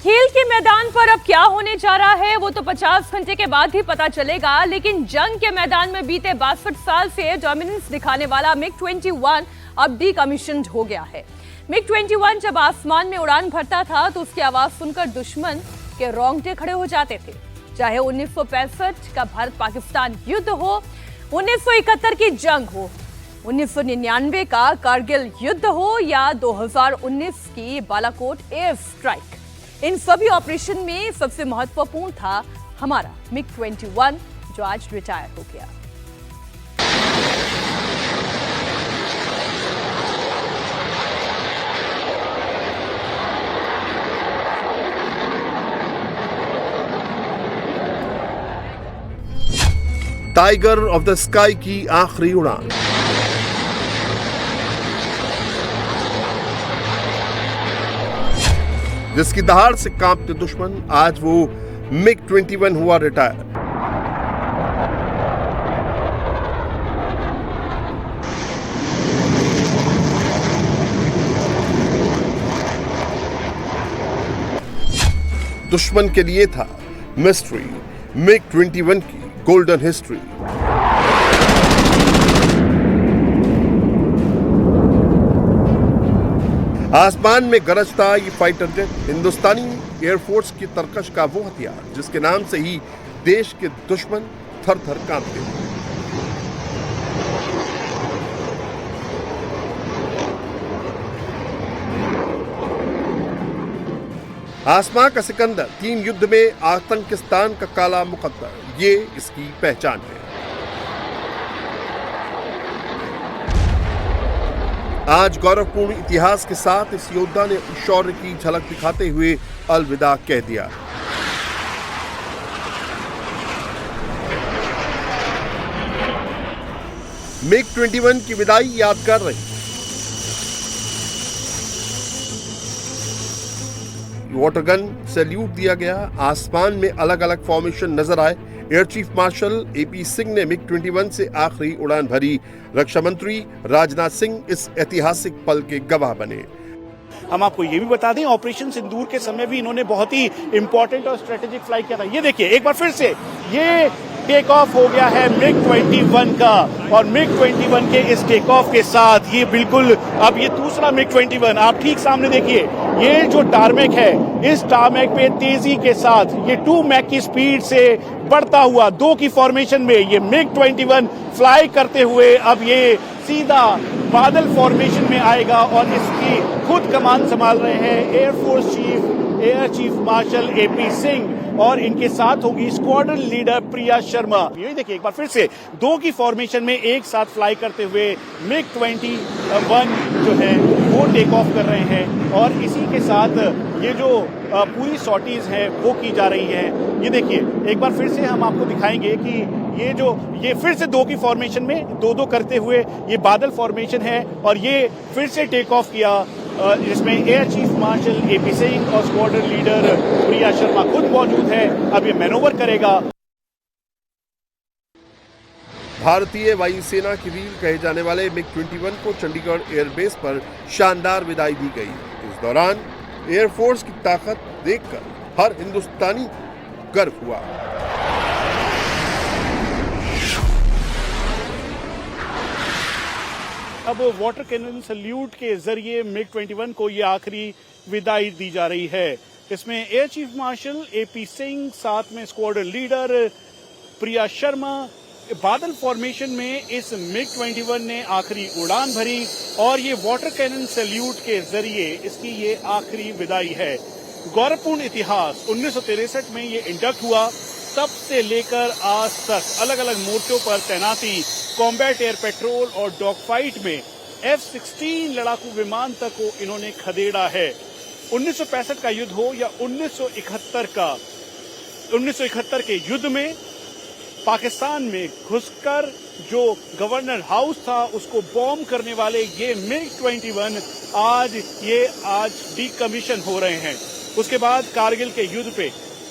खेल के मैदान पर अब क्या होने जा रहा है वो तो 50 घंटे के बाद ही पता चलेगा, लेकिन जंग के मैदान में बीते 62 साल से डोमिनेंस दिखाने वाला मिग-21 अब डीकमीशन्ड हो गया है। मिग-21 जब आसमान में उड़ान भरता था तो उसकी आवाज सुनकर दुश्मन के रोंगटे खड़े हो जाते थे। चाहे 1965 का भारत पाकिस्तान युद्ध हो, 1971 की जंग हो, 1999 का कारगिल युद्ध हो या 2019 की बालाकोट एयर स्ट्राइक, इन सभी ऑपरेशन में सबसे महत्वपूर्ण था हमारा मिग-21 जो आज रिटायर हो गया। टाइगर ऑफ द स्काई की आखिरी उड़ान। जिसकी दहाड़ से कांपते दुश्मन, आज वो मिग-21 हुआ रिटायर। दुश्मन के लिए था मिस्ट्री, मिग-21 की गोल्डन हिस्ट्री। आसमान में गरजता ये फाइटर जेट हिंदुस्तानी एयरफोर्स की तरकश का वो हथियार जिसके नाम से ही देश के दुश्मन थर थर कांपते हैं। आसमां का सिकंदर, 3 युद्ध में आतंकिस्तान का काला मुकद्दर, ये इसकी पहचान है। आज गौरवपूर्ण इतिहास के साथ इस योद्धा ने शौर्य की झलक दिखाते हुए अलविदा कह दिया। मिग-21 की विदाई यादगार रही। वाटर गन सैल्यूट दिया गया, आसमान में अलग अलग फॉर्मेशन नजर आए। Air chief marshal AP Singh ने मिग-21 से आखिरी उड़ान भरी। रक्षा मंत्री राजनाथ सिंह इस ऐतिहासिक पल के गवाह बने। हम आपको ये भी बता दें, ऑपरेशन सिंदूर के समय भी इन्होंने बहुत ही इंपॉर्टेंट और स्ट्रेटेजिक फ्लाइट किया था। ये देखिए एक बार फिर से ये टेक ऑफ हो गया है मिग-21 का, और मिग-21 के इस टेक ऑफ के साथ ये बिल्कुल अब ये दूसरा मिग-21 आप ठीक सामने देखिए। ये जो टारमेक है, इस टारमेक पे तेजी के साथ ये 2 मैक की स्पीड से बढ़ता हुआ 2 की फॉर्मेशन में ये मिग-21 फ्लाई करते हुए अब ये सीधा बादल फॉर्मेशन में आएगा और इसकी खुद कमान संभाल रहे हैं air force chief air chief marshal AP Singh, और इनके साथ होगी स्क्वाड्रन लीडर प्रिया शर्मा। ये देखिए एक बार फिर से 2 की फॉर्मेशन में एक साथ फ्लाई करते हुए मिग-21 जो है वो टेक ऑफ कर रहे हैं, और इसी के साथ ये जो पूरी सॉर्टीज है वो की जा रही है। ये देखिए एक बार फिर से हम आपको दिखाएंगे कि ये फिर से 2 की फॉर्मेशन में 2-2 करते हुए ये बादल फॉर्मेशन है, और ये फिर से टेक ऑफ किया जिसमें air chief marshal AP Singh और स्क्वाड्रन लीडर प्रिया शर्मा खुद मौजूद है। अब ये मैनोवर करेगा। भारतीय वायुसेना की वीर कहे जाने वाले मिग-21 को चंडीगढ़ एयरबेस पर शानदार विदाई दी गई। इस दौरान एयरफोर्स की ताकत देखकर हर हिंदुस्तानी गर्व हुआ। अब वाटर कैनन सल्यूट के जरिए मिग-21 को ये आखिरी विदाई दी जा रही है। इसमें air chief marshal AP Singh, साथ में स्क्वाड्रन लीडर प्रिया शर्मा, बादल फॉर्मेशन में इस मिग-21 ने आखिरी उड़ान भरी, और ये वाटर कैनन सैल्यूट के जरिए इसकी ये आखिरी विदाई है। गौरवपूर्ण इतिहास 1963 में ये इंडक्ट हुआ, तब से लेकर आज तक अलग अलग मोर्चों पर तैनाती, कॉम्बैट एयर पेट्रोल और डॉग फाइट में F-16 लड़ाकू विमान तक को इन्होंने खदेड़ा है। 1965 का युद्ध हो या 1971 के युद्ध में पाकिस्तान में घुसकर जो गवर्नर हाउस था उसको बॉम्ब करने वाले ये मिग-21 आज डीकमीशन हो रहे हैं। उसके बाद कारगिल के युद्ध पे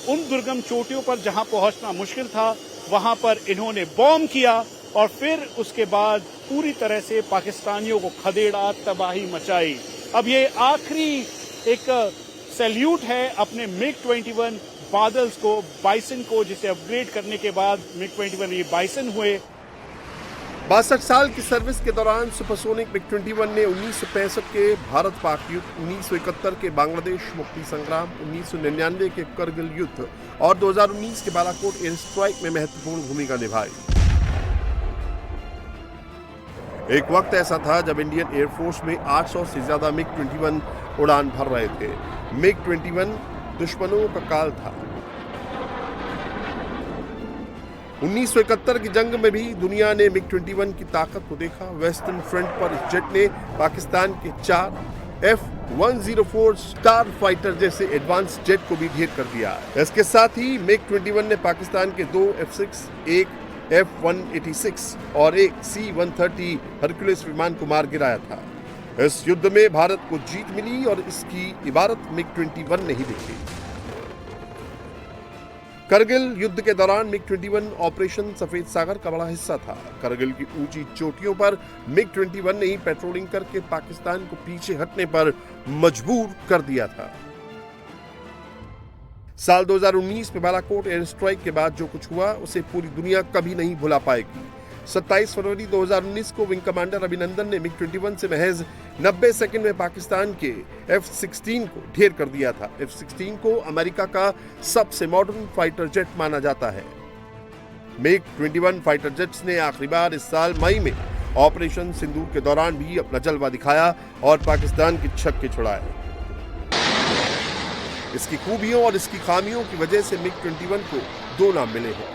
उन दुर्गम चोटियों पर जहां पहुंचना मुश्किल था वहां पर इन्होंने बॉम्ब किया, और फिर उसके बाद पूरी तरह से पाकिस्तानियों को खदेड़ा, तबाही मचाई। अब ये आखिरी एक सैल्यूट है अपने मिग 21 बादल्स को, बाइसन को, जिसे अपग्रेड करने के बाद मिग 21 ये बाइसन हुए। 62 साल की सर्विस के दौरान सुपरसोनिक मिग 21 ने 1965 के भारत पाक युद्ध, 1971 के बांग्लादेश मुक्ति संग्राम, 1999 के करगिल युद्ध और 2019 के बालाकोट एयर स्ट्राइक में महत्वपूर्ण भूमिका निभाई। एक वक्त ऐसा था जब इंडियन एयरफोर्स में 800 से ज्यादा मिग 21 उड़ान भर रहे थे। मिग 21 दुश्मनों का काल था। 1971 की जंग में भी दुनिया ने मिग 21 की ताकत को देखा। वेस्टर्न फ्रंट पर इस जेट ने पाकिस्तान के 4 F-104 स्टार फाइटर जैसे एडवांस जेट को भी ढेर कर दिया। इसके साथ ही मिग 21 ने पाकिस्तान के 2 F-6, एक F-186 और एक C-130 हरक्यूलिस विमान को मार गिराया था। इस युद्ध में भारत को जीत मिली और इसकी इबारत मिग 21 नहीं दिखी। करगिल युद्ध के दौरान मिग 21 ऑपरेशन सफेद सागर का बड़ा हिस्सा था। करगिल की ऊंची चोटियों पर मिग 21 ने ही पेट्रोलिंग करके पाकिस्तान को पीछे हटने पर मजबूर कर दिया था। साल 2019 में बालाकोट एयर स्ट्राइक के बाद जो कुछ हुआ उसे पूरी दुनिया कभी नहीं भुला पाएगी। 27 फरवरी 2019 को विंग कमांडर अभिनंदन ने मिग 21 से महज 90 सेकंड में पाकिस्तान के F-16 को ढेर कर दिया था। F-16 को अमेरिका का सबसे मॉडर्न फाइटर जेट माना जाता है। मिग 21 फाइटर जेट्स ने आखिरी बार इस साल मई में ऑपरेशन सिंदूर के दौरान भी अपना जलवा दिखाया और पाकिस्तान के छक्के छुड़ाए। इसकी खूबियों और इसकी खामियों की वजह से मिग 21 को 2 नाम मिले हैं।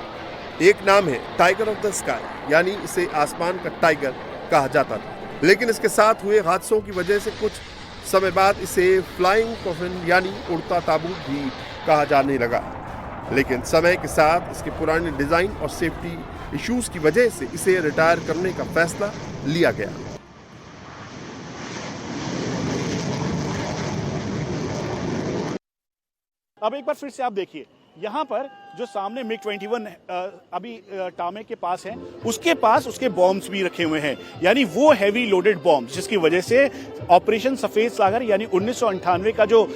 एक नाम है टाइगर ऑफ द स्काई, यानी इसे आसमान का टाइगर कहा जाता था, लेकिन इसके साथ हुए हादसों की वजह से कुछ समय बाद इसे फ्लाइंग कॉफिन यानी उड़ता ताबूत भी कहा जाने लगा। लेकिन समय के साथ इसके पुराने डिजाइन और सेफ्टी इश्यूज की वजह से इसे रिटायर करने का फैसला लिया गया। अब एक बार फिर से आप देखिए, यहाँ पर जो सामने मिग 21 अभी टामे के पास है, उसके पास उसके बॉम्ब्स भी रखे हुए हैं, यानी वो हैवी लोडेड बॉम्ब्स, जिसकी वजह से ऑपरेशन सफेद सागर यानी 1998 का जो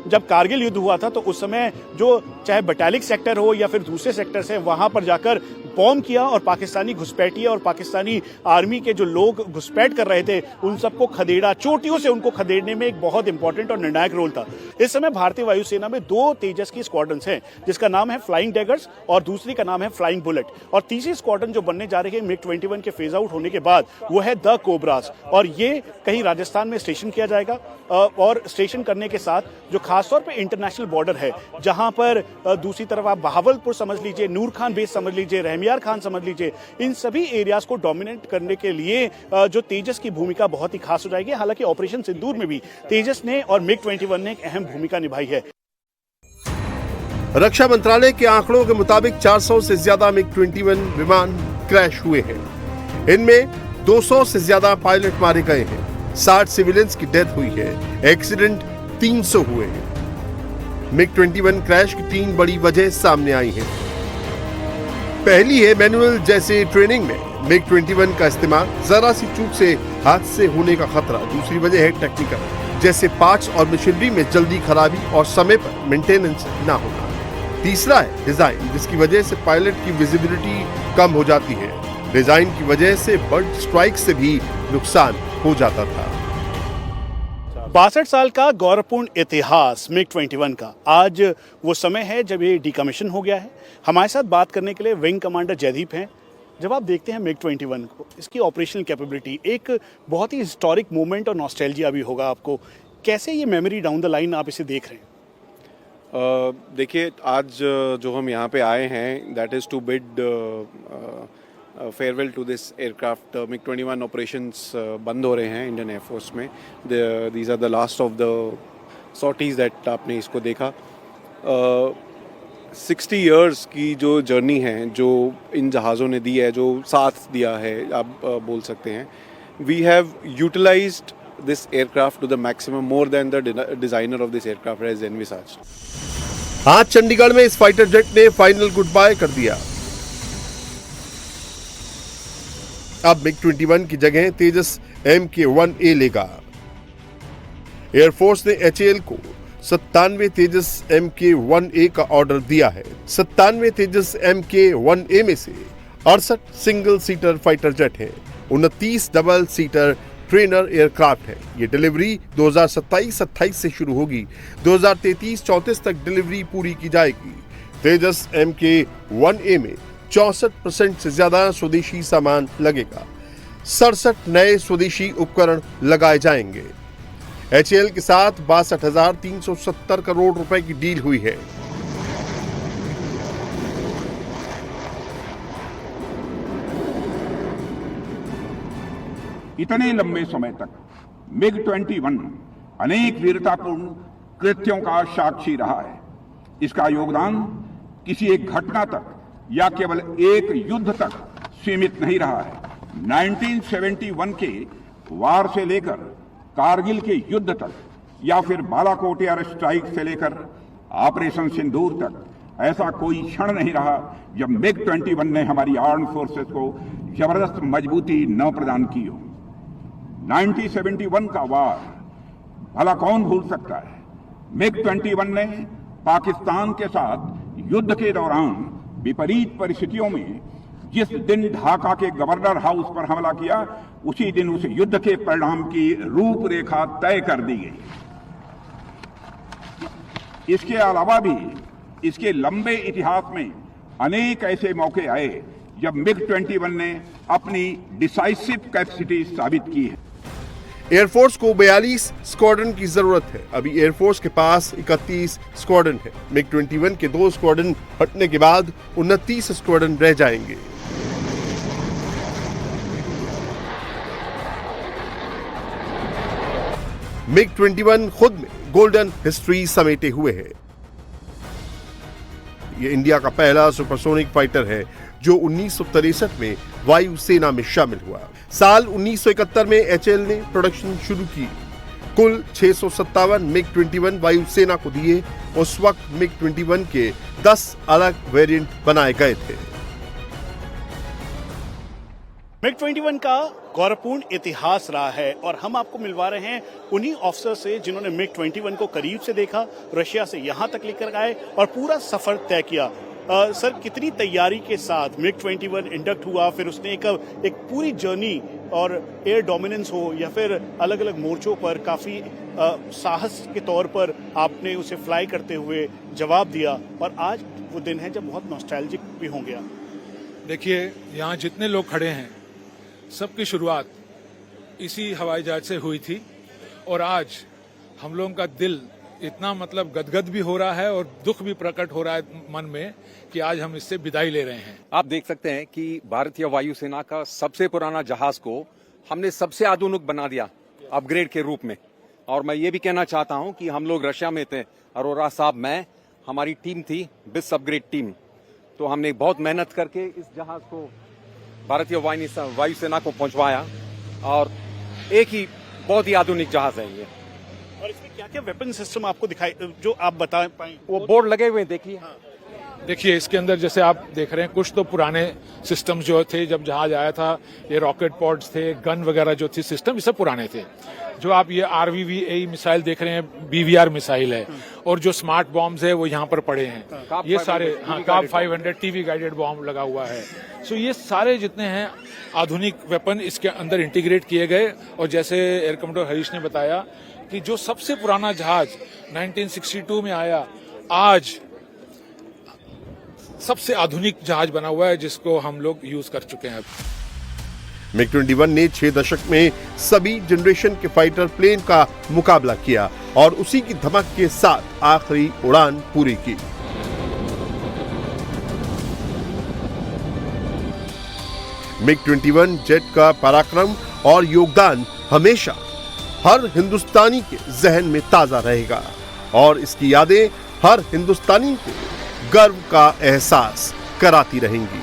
जब कारगिल युद्ध हुआ था, तो उस समय जो चाहे बटालिक सेक्टर हो या फिर दूसरे सेक्टर से वहां पर जाकर बॉम्ब किया और पाकिस्तानी घुसपैठिए और पाकिस्तानी आर्मी के जो लोग घुसपैठ कर रहे थे उन सबको खदेड़ा, चोटियों से उनको खदेड़ने में एक बहुत इंपॉर्टेंट और निर्णायक रोल था। इस समय भारतीय वायुसेना में 2 तेजस की स्क्वाड्रन्स हैं, जिसका नाम है फ्लाइंग डैगर्स और दूसरी का नाम है फ्लाइंग बुलेट, और तीसरी स्क्वाड्रन जो बनने जा रही है मिग 21 के फेज आउट होने के बाद वो है द कोबरास, और ये कहीं राजस्थान में स्टेशन किया जाएगा। और स्टेशन करने के साथ जो खासतौर पे इंटरनेशनल बॉर्डर है, जहां पर दूसरी तरफ आप बहावलपुर समझ लीजिए, नूर खान बेस समझ लीजिए, रहमियार खान समझ लीजिए, इन सभी एरियाज को डोमिनेट करने के लिए जो तेजस की भूमिका बहुत ही खास हो जाएगी। हालांकि ऑपरेशन सिंदूर में भी तेजस ने और मिग 21 ने एक अहम भूमिका निभाई है। रक्षा मंत्रालय के आंकड़ों के मुताबिक 400 से ज्यादा मिग 21 विमान क्रैश हुए हैं। इनमें 200 से ज्यादा पायलट मारे गए हैं, 60 सिविलियंस की डेथ हुई है, एक्सीडेंट 300 हुए हैं। मिग 21 क्रैश की 3 बड़ी वजह सामने आई हैं। पहली है मैनुअल जैसे ट्रेनिंग में मिग 21 का इस्तेमाल, जरा सी चूक से हादसे होने का खतरा। दूसरी वजह है टेक्निकल, जैसे पार्ट्स और मशीनरी में जल्दी खराबी और समय पर मेंटेनेंस ना होना। तीसरा है डिजाइन, जिसकी वजह से पायलट की विजिबिलिटी कम हो जाती है। डिजाइन की वजह से बर्ड स्ट्राइक से भी नुकसान हो जाता था। 62 साल का गौरवपूर्ण इतिहास मिग 21 का, आज वो समय है जब ये डिकमीशन हो गया है। हमारे साथ बात करने के लिए विंग कमांडर जयदीप हैं। जब आप देखते हैं मिग 21 को, इसकी ऑपरेशनल कैपेबिलिटी, एक बहुत ही हिस्टोरिक मोमेंट और नॉस्टैल्जिया भी होगा आपको, कैसे ये मेमोरी डाउन द लाइन आप इसे देख रहे हैं? देखिए, आज जो हम यहाँ पे आए हैं, that is to bid farewell to this aircraft. MiG 21 operations बंद हो रहे हैं इंडियन एयरफोर्स में। These are the last of the sorties that आपने इसको देखा। 60 इयर्स की जो जर्नी है, जो इन जहाज़ों ने दी है, जो साथ दिया है, आप बोल सकते हैं, we have utilized this aircraft to the maximum, more than the designer of this aircraft has envisaged. आज चंडीगढ़ में इस फाइटर जेट ने फाइनल गुड बाय कर दिया। अब मिग 21 की जगह तेजस MK-1A लेगा। एयरफोर्स ने HAL को 97 तेजस MK-1A का ऑर्डर दिया है। 97 तेजस MK-1A में से 68 सिंगल सीटर फाइटर जेट हैं, 29 डबल सीटर ट्रेनर एयरक्राफ्ट है। ये डिलीवरी 2027-28 से शुरू होगी। 2033-34 तक डिलीवरी पूरी की जाएगी। तेजस MK-1A में 64% से ज्यादा स्वदेशी सामान लगेगा। 67 नए स्वदेशी उपकरण लगाए जाएंगे। HAL के साथ 62,370 करोड़ रुपए की डील हुई है। इतने लंबे समय तक MiG-21 अनेक वीरतापूर्ण कृत्यों का साक्षी रहा है। इसका योगदान किसी एक घटना तक या केवल एक युद्ध तक सीमित नहीं रहा है। 1971 के वार से लेकर कारगिल के युद्ध तक या फिर बालाकोट एयर स्ट्राइक से लेकर ऑपरेशन सिंदूर तक ऐसा कोई क्षण नहीं रहा जब MiG-21 ने हमारी आर्म फोर्सेस को जबरदस्त मजबूती न प्रदान की हो। 1971 का वार भला कौन भूल सकता है। MiG-21 ने पाकिस्तान के साथ युद्ध के दौरान विपरीत परिस्थितियों में जिस दिन ढाका के गवर्नर हाउस पर हमला किया, उसी दिन उस युद्ध के परिणाम की रूपरेखा तय कर दी गई। इसके अलावा भी इसके लंबे इतिहास में अनेक ऐसे मौके आए जब MiG-21 ने अपनी डिसाइसिव कैपेसिटी साबित की है। एयरफोर्स को 42 स्क्वाड्रन की जरूरत है। अभी एयरफोर्स के पास 31 स्क्वाड्रन है। MiG-21 के 2 स्क्वाड्रन हटने के बाद 29 स्क्वाड्रन रह जाएंगे। MiG-21 खुद में गोल्डन हिस्ट्री समेटे हुए है। ये इंडिया का पहला सुपरसोनिक फाइटर है जो 1963 में वायुसेना में शामिल हुआ। साल 1971 में HAL ने प्रोडक्शन शुरू की। कुल 657 MiG-21 वायुसेना को दिए। उस वक्त MiG-21 के 10 अलग वेरिएंट बनाए गए थे। MiG-21 का गौरवपूर्ण इतिहास रहा है और हम आपको मिलवा रहे हैं उन्हीं ऑफिसर से जिन्होंने MiG-21 को करीब से देखा, रशिया से यहां तक लेकर आए और पूरा सफर तय किया। सर, कितनी तैयारी के साथ MiG-21 इंडक्ट हुआ, फिर उसने एक पूरी जर्नी और एयर डोमिनेंस हो या फिर अलग अलग मोर्चों पर काफी साहस के तौर पर आपने उसे फ्लाई करते हुए जवाब दिया और आज वो दिन है जब बहुत नॉस्टैल्जिक भी हो गया। देखिए, यहाँ जितने लोग खड़े हैं सबकी शुरुआत इसी हवाई जहाज से हुई थी और आज हम लोगों का दिल इतना गदगद भी हो रहा है और दुख भी प्रकट हो रहा है मन में कि आज हम इससे विदाई ले रहे हैं। आप देख सकते हैं कि भारतीय वायुसेना का सबसे पुराना जहाज को हमने सबसे आधुनिक बना दिया अपग्रेड के रूप में। और मैं ये भी कहना चाहता हूं कि हम लोग रशिया में थे, अरोरा साहब, मैं, हमारी टीम थी बिस अपग्रेड टीम, तो हमने बहुत मेहनत करके इस जहाज को भारतीय वायुसेना को पहुंचवाया और एक ही बहुत ही आधुनिक जहाज है ये। और इसमें क्या क्या वेपन सिस्टम आपको दिखाई जो आप बता पाए? वो बोर्ड लगे हुए हैं, देखिए। हाँ। देखिए, इसके अंदर जैसे आप देख रहे हैं कुछ तो पुराने सिस्टम जो थे जब जहाज आया था, ये रॉकेट पॉड्स थे, गन वगैरह जो थी सिस्टम, ये सब पुराने थे। जो आप ये RVVAE मिसाइल देख रहे हैं, BVR मिसाइल है और जो स्मार्ट बॉम्ब्स है वो यहाँ पर पड़े हैं। ये सारे काब 500 TV गाइडेड बॉम्ब लगा हुआ है। सो ये सारे जितने हैं आधुनिक वेपन इसके अंदर इंटीग्रेट किए गए। और जैसे एयर कमांडर हरीश ने बताया कि जो सबसे पुराना जहाज 1962 में आया, आज सबसे आधुनिक जहाज बना हुआ है जिसको हम लोग यूज कर चुके हैं। MiG-21 ने 6 दशक में सभी जनरेशन के फाइटर प्लेन का मुकाबला किया और उसी की धमक के साथ आखिरी उड़ान पूरी की। MiG-21 जेट का पराक्रम और योगदान हमेशा हर हिंदुस्तानी के जहन में ताजा रहेगा और इसकी यादें हर हिंदुस्तानी को गर्व का एहसास कराती रहेंगी।